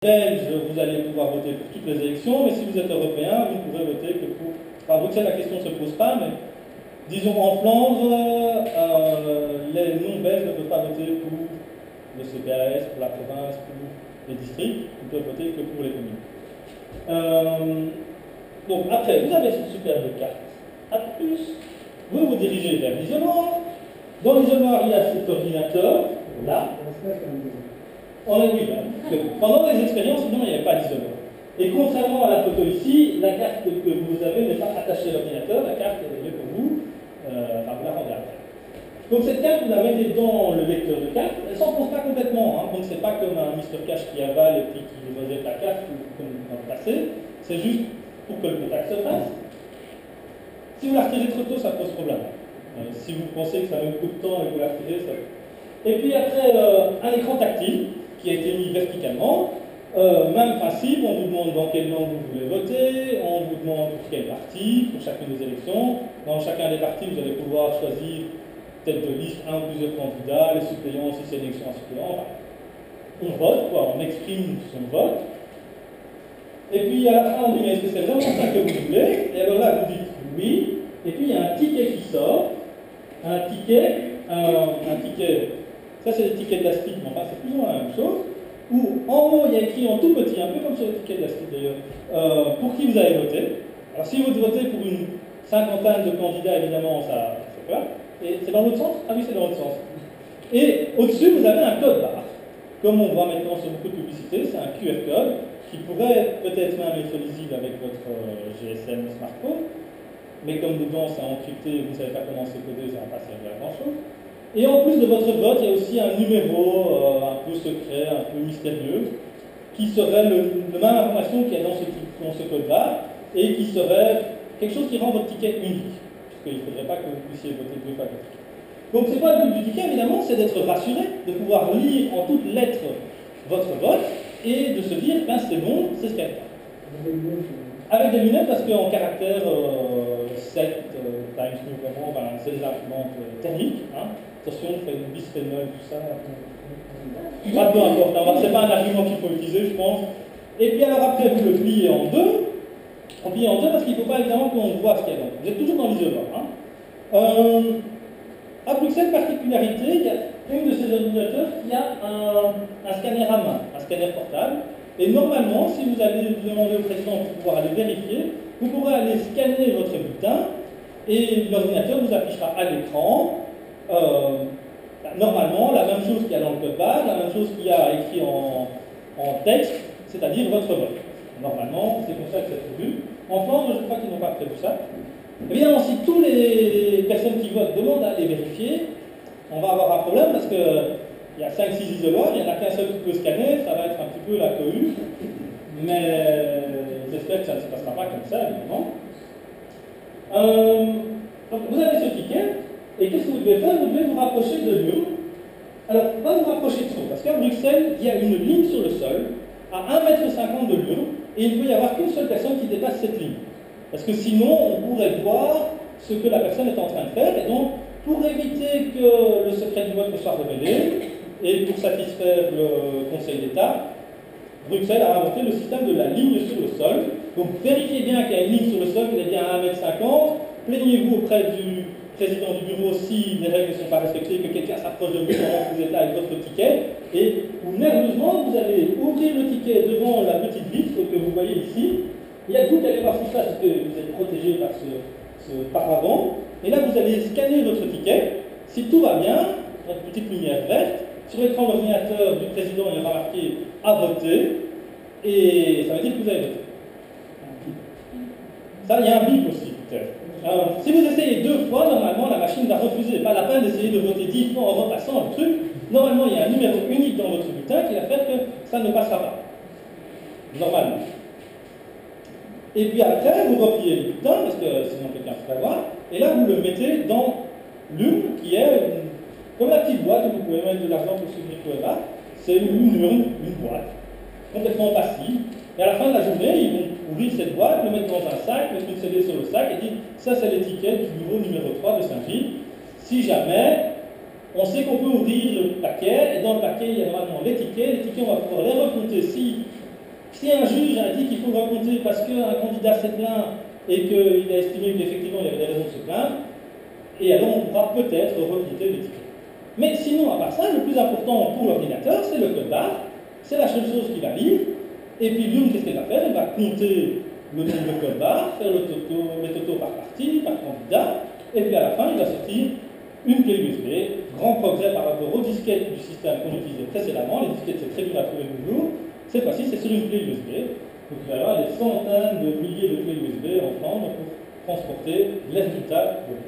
belge, vous allez pouvoir voter pour toutes les élections, mais si vous êtes européen, vous ne pourrez voter que pour... Enfin, Bruxelles, la question ne se pose pas, mais disons en Flandre, les non-belges ne peuvent pas voter pour le CPAS, pour la province, pour les districts, ils peuvent voter que pour les communes. Donc après, vous avez cette superbe carte A+, vous vous dirigez vers l'isoloir. Dans l'isoloir, il y a cet ordinateur, là. On a vu, pendant les expériences, non, il n'y avait pas d'isoloir. Et contrairement à la photo ici, la carte que vous avez n'est pas attachée à l'ordinateur, la carte est pour vous, enfin vous la rendez après. Donc cette carte, vous la mettez dans le lecteur de carte, elle ne s'enfonce pas complètement, hein. Donc c'est pas comme un Mr Cash qui avale et puis qui rejette la carte comme dans le passé, c'est juste pour que le contact se fasse. Si vous la retirez trop tôt, ça pose problème. Si vous pensez que ça met beaucoup de temps et que vous la retirez, ça... Et puis après, un écran tactile qui a été mis verticalement. Même principe, on vous demande dans quelle langue vous voulez voter, on vous demande pour quel parti, pour chacune des élections. Dans chacun des partis, vous allez pouvoir choisir tête de liste, un ou plusieurs candidats, les suppléants, si c'est élection à suppléant. Enfin, on vote, quoi, on exprime son vote. Et puis à la fin, on dit, mais est-ce que c'est vraiment ça que vous voulez? Et alors là, vous dites oui. Et puis il y a un ticket qui sort. Un ticket, ça c'est des tickets plastique, mais enfin c'est plus ou moins la même chose. Où en haut, il y a écrit en tout petit, un peu comme sur le ticket plastique d'ailleurs, pour qui vous allez voter. Alors si vous votez pour une cinquantaine de candidats, évidemment, ça fait peur. Et c'est dans l'autre sens? Ah oui, c'est dans l'autre sens. Et au-dessus, vous avez un code barre. Comme on voit maintenant sur beaucoup de publicités, c'est un QR code qui pourrait peut-être même être lisible avec votre GSM smartphone. Mais comme dedans c'est encrypté, vous ne savez pas comment c'est codé, ça ne va pas servir à grand-chose. Et en plus de votre vote, il y a aussi un numéro un peu secret, un peu mystérieux, qui serait la même information qu'il y a dans ce code-là, et qui serait quelque chose qui rend votre ticket unique, puisqu'il ne faudrait pas que vous puissiez voter deux fois votre ticket. Donc c'est quoi le but du ticket, évidemment? C'est d'être rassuré, de pouvoir lire en toutes lettres votre vote, et de se dire, ben c'est bon, c'est ce qu'il y a. Avec des lunettes, parce qu'en caractère 7 times New Roman, ben, c'est des imprimantes thermiques. Hein. Attention, on fait du bisphénol, tout ça. Pas peu importe, c'est pas un argument qu'il faut utiliser, je pense. Et puis alors après, vous le pliez en deux. On plie en deux parce qu'il ne faut pas évidemment qu'on voit ce qu'il y a dedans. Vous êtes toujours dans l'isoloir. Hein. À Bruxelles, particularité, il y a une de ces ordinateurs qui a un scanner à main, un scanner portable. Et normalement, si vous allez demander au président pour pouvoir aller vérifier, vous pourrez aller scanner votre bulletin et l'ordinateur vous affichera à l'écran normalement la même chose qu'il y a dans le code barre, la même chose qu'il y a écrit en texte, c'est-à-dire votre vote. Normalement, c'est comme ça que c'est prévu. En Flandre, je crois qu'ils n'ont pas prévu ça. Évidemment, si toutes les personnes qui votent demandent à les vérifier, on va avoir un problème parce que il y a 5-6 isoloirs, il n'y en a qu'un seul qui peut scanner, ça va être un petit peu la cohue, mais j'espère que ça ne se passera pas comme ça, évidemment. Donc vous avez ce ticket, et qu'est-ce que vous devez faire? Vous devez vous rapprocher de l'urne. Alors, pas vous rapprocher trop, parce qu'à Bruxelles, il y a une ligne sur le sol, à 1,50 m de l'urne, et il ne peut y avoir qu'une seule personne qui dépasse cette ligne. Parce que sinon, on pourrait voir ce que la personne est en train de faire, et donc, pour éviter que le secret du vote ne soit révélé, et pour satisfaire le Conseil d'État, Bruxelles a inventé le système de la ligne sur le sol. Donc vérifiez bien qu'il y a une ligne sur le sol, qu'elle est bien à 1,50 m. Plaignez-vous auprès du président du bureau si les règles ne sont pas respectées, que quelqu'un s'approche de vous pendant que vous êtes là avec votre ticket. Et nerveusement, vous allez ouvrir le ticket devant la petite vitre que vous voyez ici. Il y a tout qui allez voir tout ça parce que vous êtes protégé par ce paravent. Et là, vous allez scanner votre ticket. Si tout va bien, votre petite lumière verte, sur l'écran d'ordinateur du président, il y aura marqué « à voter » et ça veut dire que vous avez voté. Ça, il y a un bip aussi, peut-être. Si vous essayez 2 fois, normalement, la machine va refuser. Pas la peine d'essayer de voter 10 fois en repassant le truc. Normalement, il y a un numéro unique dans votre bulletin qui va faire que ça ne passera pas. Normalement. Et puis après, vous repliez le bulletin, parce que sinon quelqu'un pourrait voir, et là, vous le mettez dans l'urne qui est comme la petite boîte où vous pouvez mettre de l'argent pour soutenir tout là. C'est une urne, une boîte, complètement passive. Et à la fin de la journée, ils vont ouvrir cette boîte, le mettre dans un sac, mettre une CD sur le sac et dire ça c'est l'étiquette du bureau numéro 3 de Saint-Gilles. Si jamais, on sait qu'on peut ouvrir le paquet, et dans le paquet il y a normalement les tickets on va pouvoir les recompter si Si un juge a dit qu'il faut le recompter parce qu'un candidat s'est plaint et qu'il a estimé qu'effectivement il y avait des raisons de se plaindre, et alors on pourra peut-être recompter le ticket. Mais sinon, à part ça, le plus important pour l'ordinateur, c'est le code barre. C'est la seule chose qu'il va lire. Et puis l'une, qu'est-ce qu'elle va faire? Elle va compter le nombre de code barres, faire les totaux par partie, par candidat, et puis à la fin, il va sortir une clé USB. Grand progrès par rapport aux disquettes du système qu'on utilisait précédemment. Les disquettes, c'est très dur à trouver de nos jours. Cette fois-ci, c'est sur une clé USB. Donc il va y avoir des centaines de milliers de clés USB ensemble pour transporter les résultats de vote.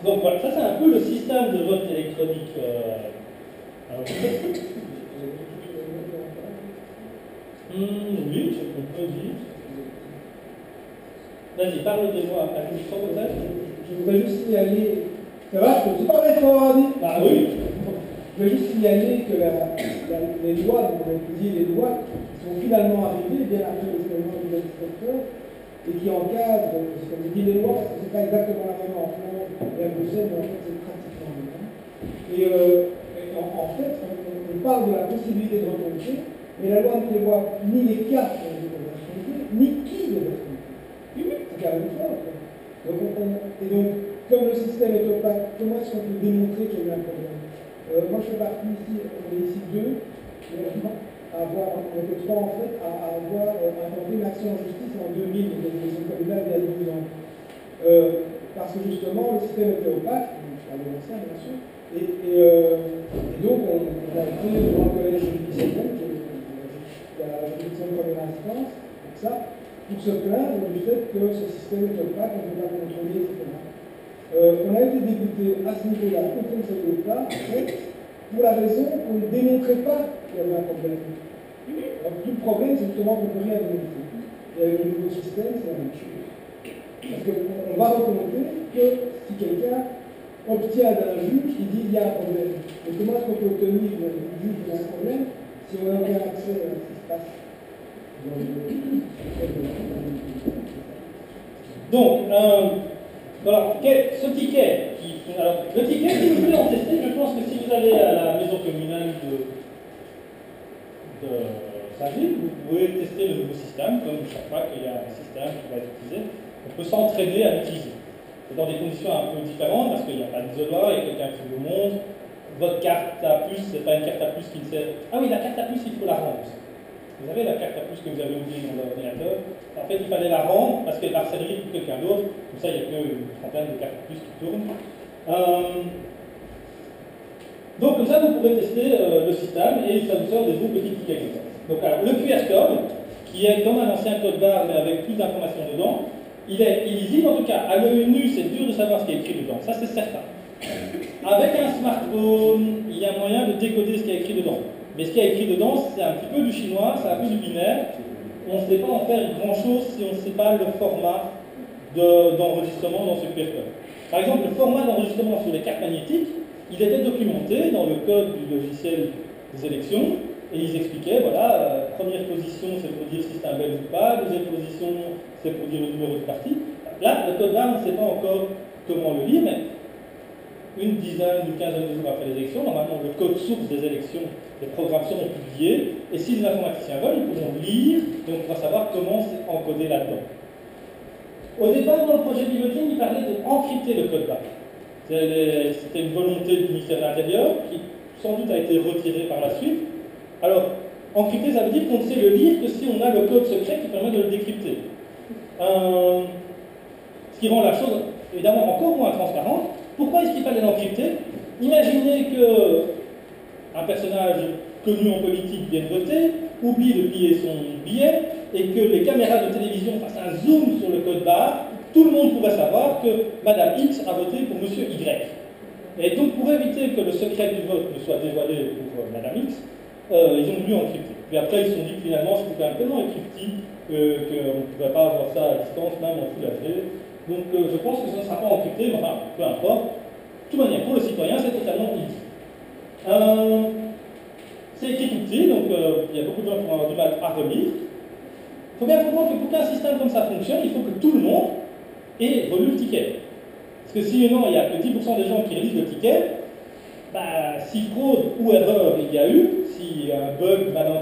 Donc voilà, ça c'est un peu le système de vote électronique. Oui, on peut dire. Vas-y, parle-moi à la micro peut-être. Je voudrais juste signaler. Ça va, je ne suis pas très fort à dire. Ah oui. Je voudrais juste signaler que les lois, donc on a étudié les lois qui sont finalement arrivées bien après le développement du législateur et qui encadrent, comme je dis les lois, parce que ce n'est pas exactement la même en France et à Bruxelles, mais en fait c'est pratiquement le même. Et en fait, on parle de la possibilité de recompter, mais la loi ne prévoit ni les cas de recompter, ni qui devrait recompter. C'est quand même fort. Et donc, comme le système est opaque, comment est-ce qu'on peut démontrer qu'il y a eu un problème? Moi, je fais partie ici, on est ici deux, on était trois en fait, à avoir intenté une action en justice en 2000, donc les élections communales il y a 12 ans. Parce que justement, le système était opaque, je parle de ça bien sûr, et donc on a été devant le collège judiciaire, qui est la juridiction de première instance, pour ça, pour se plaindre du fait que ce système est opaque, on ne peut pas contrôler, etc. On a été débuté à ce niveau-là contre le chef d'État, en fait, pour la raison qu'on ne démontrait pas qu'il y avait un problème. Alors, tout le problème, c'est justement qu'on ne peut rien démontrer. Et avec le nouveau système, c'est la même chose. Parce qu'on va reconnaître que si quelqu'un obtient d'un juge qui dit qu'il y a un problème, mais comment est-ce qu'on peut obtenir du juge qu'il y a un problème si on n'a aucun accès à ce qui se passe donc, voilà, ce ticket, alors, le ticket, si vous voulez en tester, je pense que si vous allez à la maison communale de Saint-Gilles, vous pouvez tester le nouveau système, comme chaque fois qu'il y a un système qui va être utilisé, on peut s'entraîner à l'utiliser. C'est dans des conditions un peu différentes, parce qu'il n'y a pas d'isoloir, il y a quelqu'un qui vous montre, votre carte à puce, c'est pas une carte à puce qui ne sert. Ah oui, la carte à puce, il faut la rendre. Vous avez la carte à puce que vous avez oubliée dans l'ordinateur. En fait, il fallait la rendre parce qu'elle va servir pour quelqu'un d'autre. Comme ça, il n'y a qu'une trentaine de cartes à puce qui tournent. Donc, comme ça, vous pourrez tester le système et ça vous sort des beaux petits tickets comme ça. Donc, alors, le QR code, qui est comme un ancien code barre mais avec plus d'informations dedans, il est illisible. En tout cas, à l'œil nu, c'est dur de savoir ce qui est écrit dedans. Ça, c'est certain. Avec un smartphone, il y a moyen de décoder ce qui est écrit dedans. Mais ce qui est écrit dedans, c'est un petit peu du chinois, c'est un peu du binaire. On ne sait pas en faire grand-chose si on ne sait pas le format d'enregistrement dans ce QR code. Par exemple, le format d'enregistrement sur les cartes magnétiques, il était documenté dans le code du logiciel des élections, et ils expliquaient, voilà, première position, c'est pour dire si c'est un belge ou pas, deuxième position, c'est pour dire le numéro de parti. Là, le code là, on ne sait pas encore comment le lire, mais une dizaine, une quinzaine de jours après les élections, normalement, le code source des élections, les programmes seront publiés, et si les informaticiens veulent, ils pourront lire, et on pourra savoir comment c'est encodé là-dedans. Au départ, dans le projet Guillotine, il parlait d'encrypter le code barre. C'était une volonté du ministère de l'Intérieur, qui sans doute a été retirée par la suite. Alors, encrypter, ça veut dire qu'on ne sait le lire que si on a le code secret qui permet de le décrypter. Ce qui rend la chose, évidemment, encore moins transparente. Pourquoi est-ce qu'il fallait l'encrypter? Imaginez qu'un personnage connu en politique vienne voter, oublie de plier son billet, et que les caméras de télévision fassent un zoom sur le code barre, tout le monde pourrait savoir que Madame X a voté pour Monsieur Y. Et donc, pour éviter que le secret du vote ne soit dévoilé pour Madame X, ils ont voulu encrypter. Puis après, ils se sont dit que finalement, c'était quand même tellement encrypté qu'on ne pouvait pas avoir ça à distance, même en Full HD. Donc, je pense que ça ne sera pas encrypté, mais enfin, peu importe. De toute manière, pour le citoyen, c'est totalement easy. C'est écrit tout petit, donc il y a beaucoup de gens qui vont avoir du mal à relire. Il faut bien comprendre que pour qu'un système comme ça fonctionne, il faut que tout le monde ait relu le ticket. Parce que sinon, il n'y a que 10% des gens qui relisent le ticket, bah, si fraude ou erreur il y a eu, si un bug malentendu